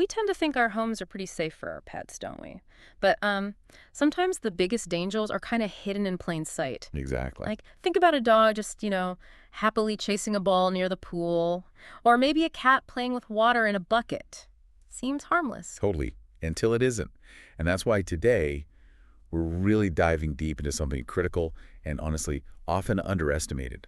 we tend to think our homes are pretty safe for our pets, don't we? But sometimes the biggest dangers are kind of hidden in plain sight. Exactly. Like, think about a dog just, happily chasing a ball near the pool, or maybe a cat playing with water in a bucket. Seems harmless. Totally. Until it isn't. And that's why today we're really diving deep into something critical and honestly often underestimated.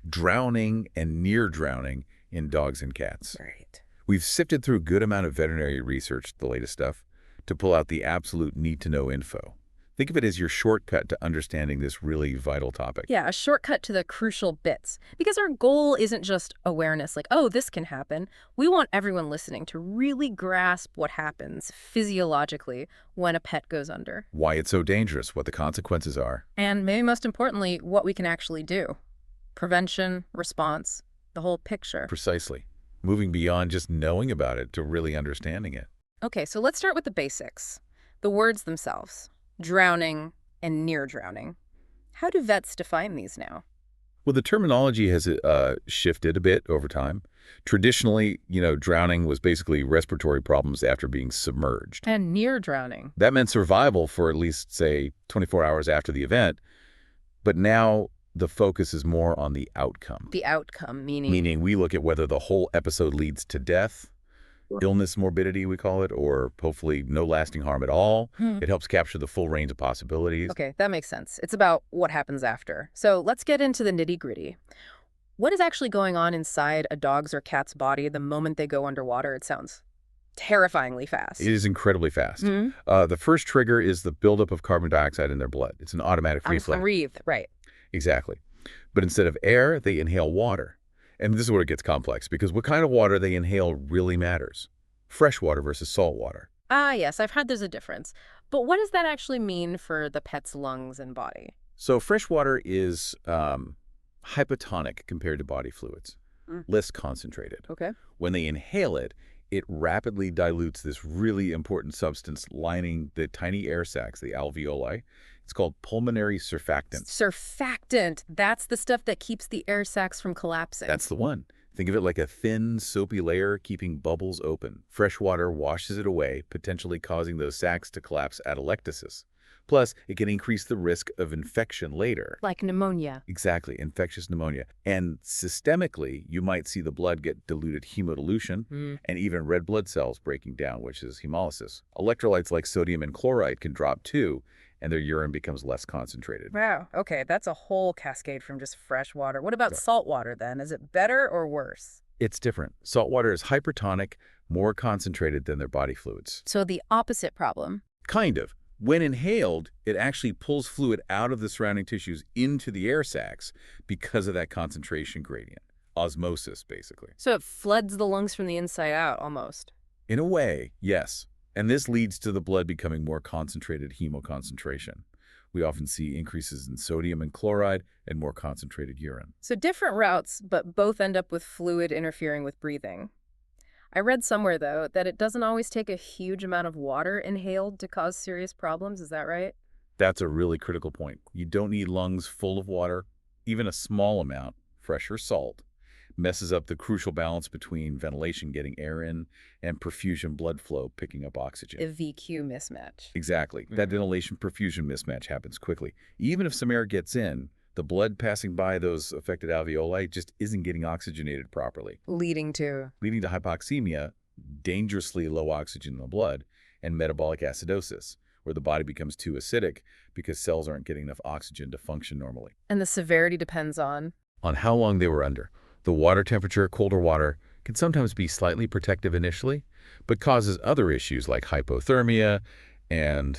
Drowning and near drowning in dogs and cats. Right. We've sifted through a good amount of veterinary research, the latest stuff, to pull out the absolute need-to-know info. Think of it as your shortcut to understanding this really vital topic. Yeah, a shortcut to the crucial bits. Because our goal isn't just awareness, like, oh, this can happen. We want everyone listening to really grasp what happens physiologically when a pet goes under. Why it's so dangerous, what the consequences are. And maybe most importantly, what we can actually do. Prevention, response, the whole picture. Precisely. Moving beyond just knowing about it to really understanding it. Okay, so let's start with the basics. The words themselves. Drowning and near drowning. How do vets define these now? Well, the terminology has shifted a bit over time. Traditionally, drowning was basically respiratory problems after being submerged. And near drowning. That meant survival for at least, say, 24 hours after the event. But now the focus is more on the outcome. The outcome, meaning? Meaning we look at whether the whole episode leads to death, illness, morbidity, we call it, or hopefully no lasting harm at all. It helps capture the full range of possibilities. Okay, that makes sense. It's about what happens after. So let's get into the nitty-gritty. What is actually going on inside a dog's or cat's body the moment they go underwater? It sounds terrifyingly fast. It is incredibly fast. The first trigger is the buildup of carbon dioxide in their blood. It's an automatic reflex. Breathe, right. Exactly. But instead of air, they inhale water. And this is where it gets complex, because what kind of water they inhale really matters. Freshwater versus saltwater. Ah, yes, I've heard there's a difference. But what does that actually mean for the pet's lungs and body? So freshwater is hypotonic compared to body fluids, less concentrated. Okay. When they inhale it, it rapidly dilutes this really important substance lining the tiny air sacs, the alveoli. It's called pulmonary surfactant. Surfactant. That's the stuff that keeps the air sacs from collapsing. That's the one. Think of it like a thin, soapy layer keeping bubbles open. Fresh water washes it away, potentially causing those sacs to collapse atelectasis. Plus, it can increase the risk of infection later. Like pneumonia. Exactly, infectious pneumonia. And systemically, you might see the blood get diluted hemodilution and even red blood cells breaking down, which is hemolysis. Electrolytes like sodium and chloride can drop too, and their urine becomes less concentrated. Wow. Okay, that's a whole cascade from just fresh water. What about salt water then? Is it better or worse? It's different. Salt water is hypertonic, more concentrated than their body fluids. So the opposite problem. Kind of. When inhaled, it actually pulls fluid out of the surrounding tissues into the air sacs because of that concentration gradient. Osmosis, basically. So it floods the lungs from the inside out, almost. In a way, yes. And this leads to the blood becoming more concentrated hemoconcentration. We often see increases in sodium and chloride and more concentrated urine. So different routes, but both end up with fluid interfering with breathing. I read somewhere, though, that it doesn't always take a huge amount of water inhaled to cause serious problems. Is that right? That's a really critical point. You don't need lungs full of water. Even a small amount, fresh or salt, messes up the crucial balance between ventilation getting air in and perfusion blood flow picking up oxygen. A VQ mismatch. Exactly. That ventilation-perfusion mismatch happens quickly. Even if some air gets in, the blood passing by those affected alveoli just isn't getting oxygenated properly. Leading to Hypoxemia, dangerously low oxygen in the blood, and metabolic acidosis, where the body becomes too acidic because cells aren't getting enough oxygen to function normally. And the severity depends on how long they were under. The water temperature, colder water, can sometimes be slightly protective initially, but causes other issues like hypothermia and,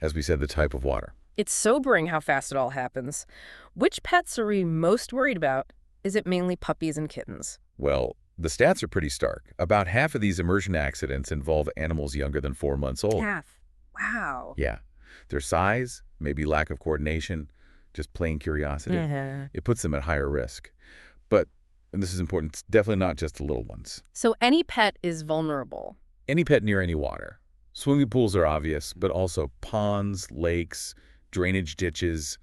as we said, the type of water. It's sobering how fast it all happens. Which pets are we most worried about? Is it mainly puppies and kittens? Well, the stats are pretty stark. About half of these immersion accidents involve animals younger than 4 months old. Half. Wow. Yeah. Their size, maybe lack of coordination, just plain curiosity. It puts them at higher risk. But, and this is important, it's definitely not just the little ones. So any pet is vulnerable. Any pet near any water. Swimming pools are obvious, but also ponds, lakes, drainage ditches,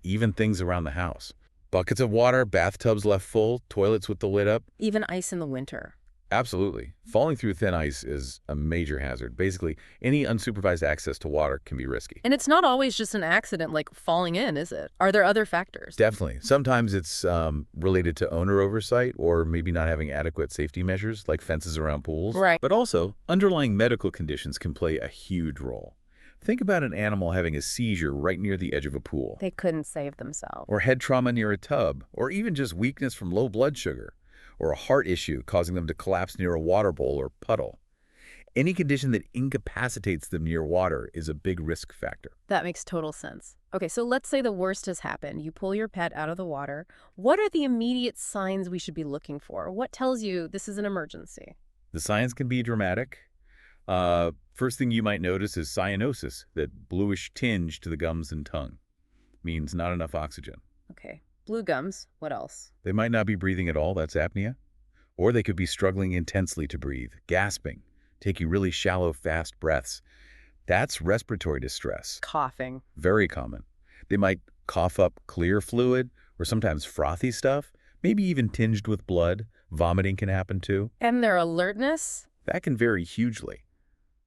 even things around the house. Buckets of water, bathtubs left full, toilets with the lid up. Even ice in the winter. Absolutely. Falling through thin ice is a major hazard. Basically, any unsupervised access to water can be risky. And it's not always just an accident like falling in, is it? Are there other factors? Definitely. Sometimes it's related to owner oversight or maybe not having adequate safety measures like fences around pools. Right. But also, underlying medical conditions can play a huge role. Think about an animal having a seizure right near the edge of a pool, They couldn't save themselves. or head trauma near a tub, or even just weakness from low blood sugar, or a heart issue causing them to collapse near a water bowl or puddle. Any condition that incapacitates them near water is a big risk factor. That makes total sense. Okay, so let's say the worst has happened. You pull your pet out of the water. What are the immediate signs we should be looking for? What tells you this is an emergency? The signs can be dramatic. First thing you might notice is cyanosis, that bluish tinge to the gums and tongue. Means not enough oxygen. Okay, blue gums. What else? They might not be breathing at all, that's apnea. Or they could be struggling intensely to breathe, gasping, taking really shallow, fast breaths. That's respiratory distress. Coughing. Very common. They might cough up clear fluid or sometimes frothy stuff, maybe even tinged with blood. Vomiting can happen too. And their alertness? That can vary hugely.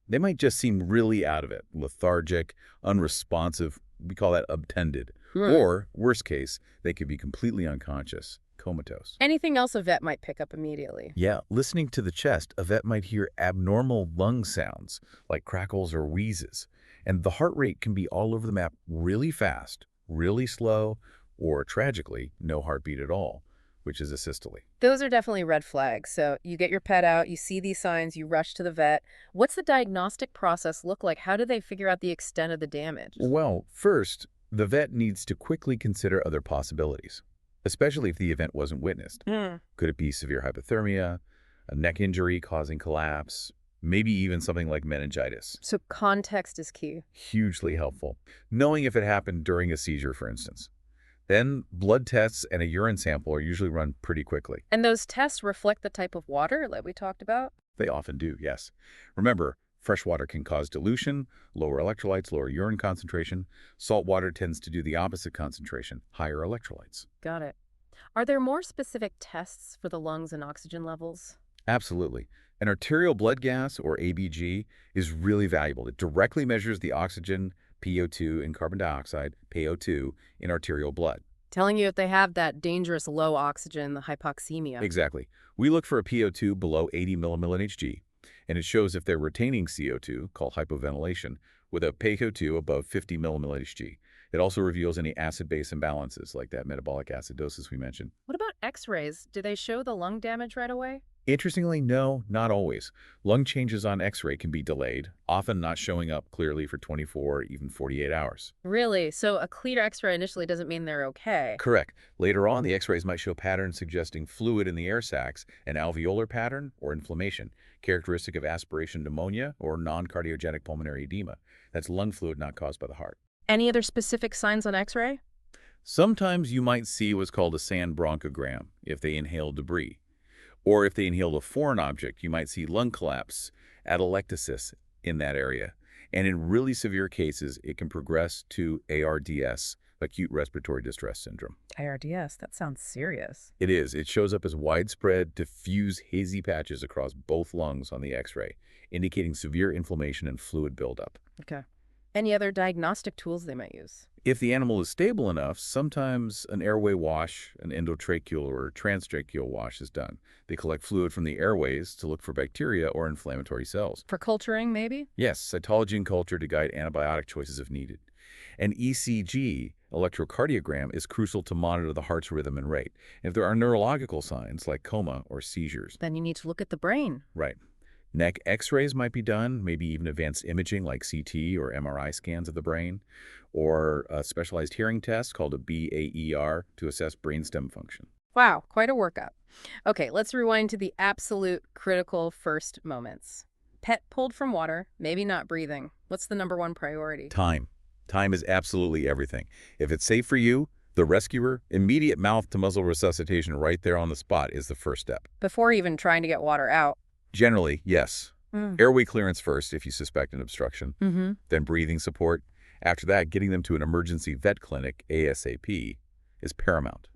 They might just seem really out of it, lethargic, unresponsive. We call that obtended. Or, worst case, they could be completely unconscious, comatose. Anything else a vet might pick up immediately? Yeah, listening to the chest, a vet might hear abnormal lung sounds, like crackles or wheezes. And the heart rate can be all over the map really fast, really slow, or tragically, no heartbeat at all, which is asystole. Those are definitely red flags. So you get your pet out, you see these signs, you rush to the vet. What's the diagnostic process look like? How do they figure out the extent of the damage? Well, first, the vet needs to quickly consider other possibilities, especially if the event wasn't witnessed. Could it be severe hypothermia, a neck injury causing collapse, maybe even something like meningitis? So context is key. Hugely helpful. Knowing if it happened during a seizure, for instance. Then blood tests and a urine sample are usually run pretty quickly. And those tests reflect the type of water that we talked about? They often do, yes. Remember, fresh water can cause dilution, lower electrolytes, lower urine concentration. Salt water tends to do the opposite concentration, higher electrolytes. Got it. Are there more specific tests for the lungs and oxygen levels? Absolutely. An arterial blood gas, or ABG, is really valuable. It directly measures the oxygen, PO2, and carbon dioxide, PO2, in arterial blood. Telling you if they have that dangerous low oxygen, the hypoxemia. Exactly. We look for a PO2 below 80 millimilli Hg, and it shows if they're retaining CO2, called hypoventilation, with a PO2 above 50 millimilli Hg. It also reveals any acid-base imbalances, like that metabolic acidosis we mentioned. What about x-rays? Do they show the lung damage right away? Interestingly, no, not always. Lung changes on X-ray can be delayed, often not showing up clearly for 24 or even 48 hours. Really? So a clear x-ray initially doesn't mean they're okay? Correct. Later on, the X-rays might show patterns suggesting fluid in the air sacs, an alveolar pattern, or inflammation, characteristic of aspiration pneumonia or non-cardiogenic pulmonary edema. That's lung fluid not caused by the heart. Any other specific signs on x-ray? Sometimes you might see what's called a sand bronchogram if they inhale debris. Or if they inhaled a foreign object, you might see lung collapse, atelectasis in that area. And in really severe cases, it can progress to ARDS, acute respiratory distress syndrome. ARDS, that sounds serious. It is. It shows up as widespread, diffuse, hazy patches across both lungs on the X-ray, indicating severe inflammation and fluid buildup. Okay. Any other diagnostic tools they might use? If the animal is stable enough, sometimes an airway wash, an endotracheal or transtracheal wash is done. They collect fluid from the airways to look for bacteria or inflammatory cells. For culturing, maybe? Yes, cytology and culture to guide antibiotic choices if needed. An ECG, electrocardiogram, is crucial to monitor the heart's rhythm and rate. If there are neurological signs like coma or seizures. Then you need to look at the brain. Right. Neck X-rays might be done, maybe even advanced imaging like CT or MRI scans of the brain, or a specialized hearing test called a BAER to assess brainstem function. Wow, quite a workup. Okay, let's rewind to the absolute critical first moments. Pet pulled from water, maybe not breathing. What's the number one priority? Time. Time is absolutely everything. If it's safe for you, the rescuer, immediate mouth-to-muzzle resuscitation right there on the spot is the first step. Before even trying to get water out. Generally, yes. Airway clearance first if you suspect an obstruction, then breathing support. After that, getting them to an emergency vet clinic ASAP is paramount.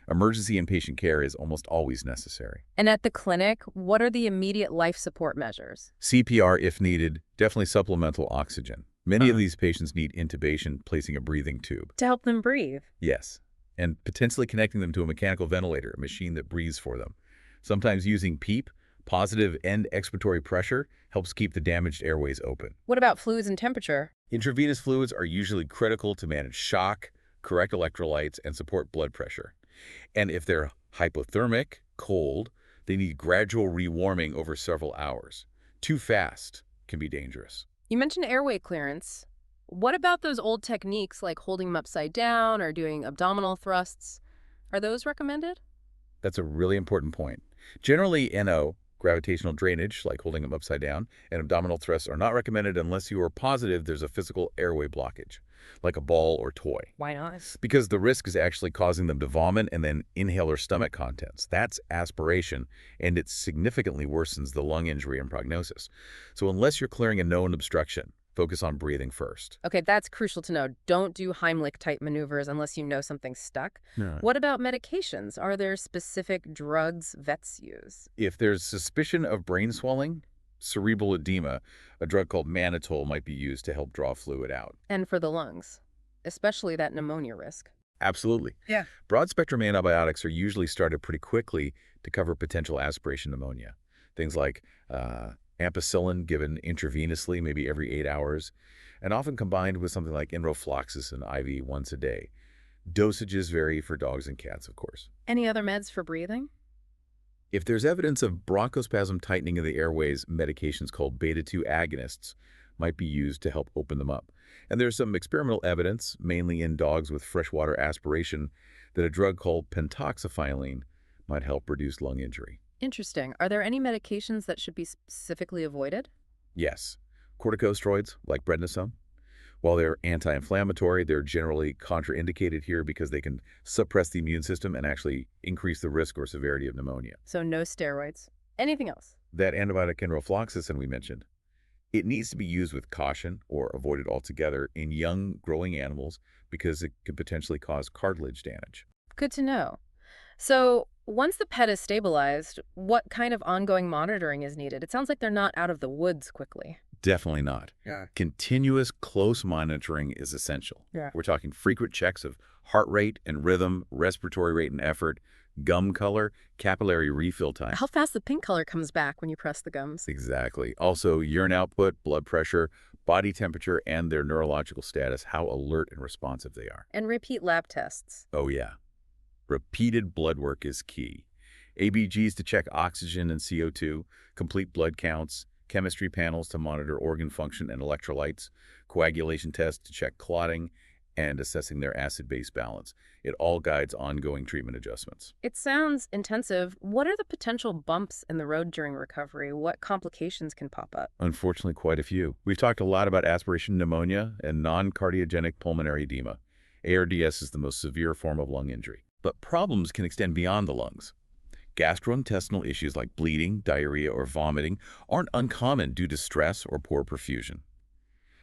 Emergency inpatient care is almost always necessary. And at the clinic, what are the immediate life support measures? CPR if needed, definitely supplemental oxygen. Many of Uh-huh. these patients need intubation, placing a breathing tube. To help them breathe. Yes, and potentially connecting them to a mechanical ventilator, a machine that breathes for them. Sometimes using PEEP, positive end expiratory pressure, helps keep the damaged airways open. What about fluids and temperature? Intravenous fluids are usually critical to manage shock, correct electrolytes, and support blood pressure. And if they're hypothermic, cold, they need gradual rewarming over several hours. Too fast can be dangerous. You mentioned airway clearance. What about those old techniques like holding them upside down or doing abdominal thrusts? Are those recommended? That's a really important point. Generally, NO, gravitational drainage, like holding them upside down, and abdominal thrusts are not recommended unless you are positive there's a physical airway blockage, like a ball or toy. Why not? Because the risk is actually causing them to vomit and then inhale their stomach contents. That's aspiration, and it significantly worsens the lung injury and prognosis. So unless you're clearing a known obstruction, focus on breathing first. Okay, that's crucial to know. Don't do Heimlich-type maneuvers unless you know something's stuck. No. What about medications? Are there specific drugs vets use? If there's suspicion of brain swelling, cerebral edema, a drug called mannitol might be used to help draw fluid out. And for the lungs, especially that pneumonia risk. Absolutely. Yeah. Broad-spectrum antibiotics are usually started pretty quickly to cover potential aspiration pneumonia. Things like ampicillin given intravenously, maybe every 8 hours, and often combined with something like enrofloxacin IV once a day. Dosages vary for dogs and cats, of course. Any other meds for breathing? If there's evidence of bronchospasm tightening of the airways, medications called beta-2 agonists might be used to help open them up. And there's some experimental evidence, mainly in dogs with freshwater aspiration, that a drug called pentoxifylline might help reduce lung injury. Interesting. Are there any medications that should be specifically avoided? Yes, corticosteroids like prednisone, while they're anti-inflammatory, they're generally contraindicated here because they can suppress the immune system and actually increase the risk or severity of pneumonia. So no steroids. Anything else? That antibiotic enrofloxacin we mentioned, it needs to be used with caution or avoided altogether in young, growing animals because it could potentially cause cartilage damage. Good to know. So once the pet is stabilized, what kind of ongoing monitoring is needed? It sounds like they're not out of the woods quickly. Definitely not. Yeah. Continuous, close monitoring is essential. Yeah. We're talking frequent checks of heart rate and rhythm, respiratory rate and effort, gum color, capillary refill time. How fast the pink color comes back when you press the gums. Exactly. Also, urine output, blood pressure, body temperature, and their neurological status, how alert and responsive they are. And repeat lab tests. Oh, yeah. Repeated blood work is key. ABGs to check oxygen and CO2, complete blood counts, chemistry panels to monitor organ function and electrolytes, coagulation tests to check clotting, and assessing their acid-base balance. It all guides ongoing treatment adjustments. It sounds intensive. What are the potential bumps in the road during recovery? What complications can pop up? Unfortunately, quite a few. We've talked a lot about aspiration pneumonia and non-cardiogenic pulmonary edema. ARDS is the most severe form of lung injury. But problems can extend beyond the lungs. Gastrointestinal issues like bleeding, diarrhea, or vomiting aren't uncommon due to stress or poor perfusion.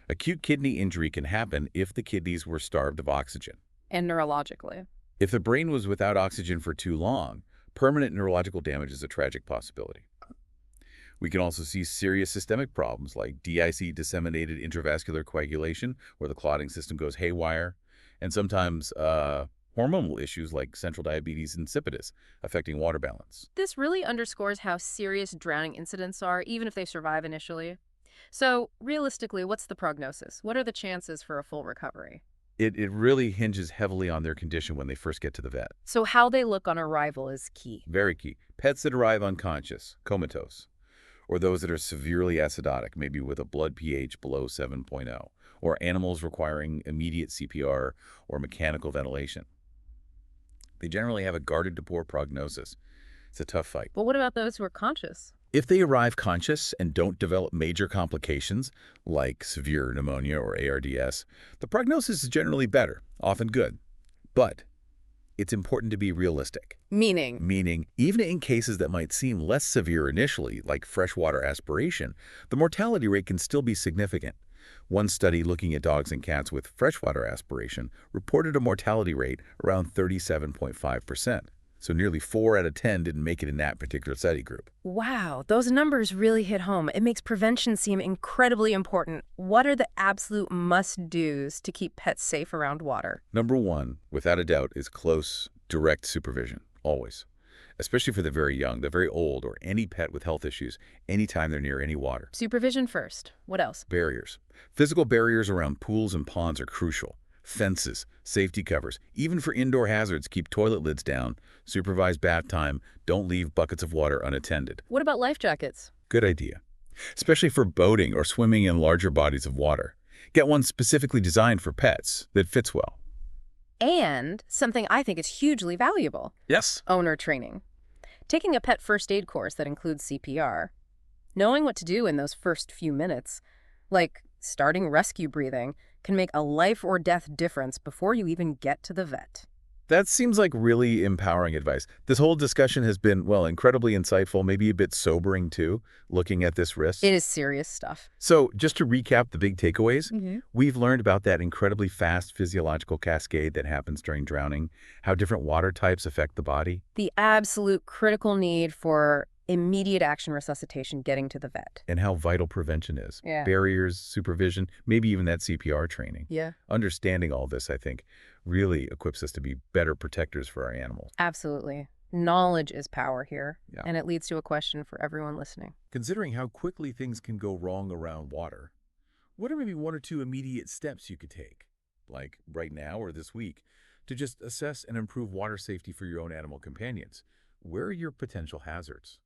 Acute kidney injury can happen if the kidneys were starved of oxygen. And neurologically. If the brain was without oxygen for too long, permanent neurological damage is a tragic possibility. We can also see serious systemic problems like DIC, disseminated intravascular coagulation, where the clotting system goes haywire, and sometimes hormonal issues like central diabetes insipidus, affecting water balance. This really underscores how serious drowning incidents are, even if they survive initially. So, realistically, what's the prognosis? What are the chances for a full recovery? It really hinges heavily on their condition when they first get to the vet. So how they look on arrival is key. Very key. Pets that arrive unconscious, comatose, or those that are severely acidotic, maybe with a blood pH below 7.0, or animals requiring immediate CPR or mechanical ventilation. They generally have a guarded to poor prognosis. It's a tough fight. But what about those who are conscious? If they arrive conscious and don't develop major complications like severe pneumonia or ARDS, the prognosis is generally better, often good. But it's important to be realistic. Meaning, Even in cases that might seem less severe initially, like freshwater aspiration, the mortality rate can still be significant. One study looking at dogs and cats with freshwater aspiration reported a mortality rate around 37.5%. So nearly 4 out of 10 didn't make it in that particular study group. Wow, those numbers really hit home. It makes prevention seem incredibly important. What are the absolute must-dos to keep pets safe around water? Number one, without a doubt, is close, direct supervision, always. Especially for the very young, the very old, or any pet with health issues, anytime they're near any water. Supervision first. What else? Barriers. Physical barriers around pools and ponds are crucial. Fences, safety covers, even for indoor hazards, keep toilet lids down, supervise bath time, don't leave buckets of water unattended. What about life jackets? Good idea. Especially for boating or swimming in larger bodies of water. Get one specifically designed for pets that fits well. And something I think is hugely valuable. Yes. Owner training. Taking a pet first aid course that includes CPR. Knowing what to do in those first few minutes, like starting rescue breathing, can make a life or death difference before you even get to the vet. That seems like really empowering advice. This whole discussion has been, well, incredibly insightful, maybe a bit sobering too, looking at this risk. It is serious stuff. So just to recap the big takeaways, Mm-hmm. we've learned about that incredibly fast physiological cascade that happens during drowning, how different water types affect the body. The absolute critical need for immediate action resuscitation getting to the vet. And how vital prevention is. Yeah. Barriers, supervision, maybe even that CPR training. Yeah. Understanding all this, I think, really equips us to be better protectors for our animals. Absolutely. Knowledge is power here, Yeah. and it leads to a question for everyone listening. Considering how quickly things can go wrong around water, what are maybe 1 or 2 immediate steps you could take, like right now or this week, to just assess and improve water safety for your own animal companions? Where are your potential hazards?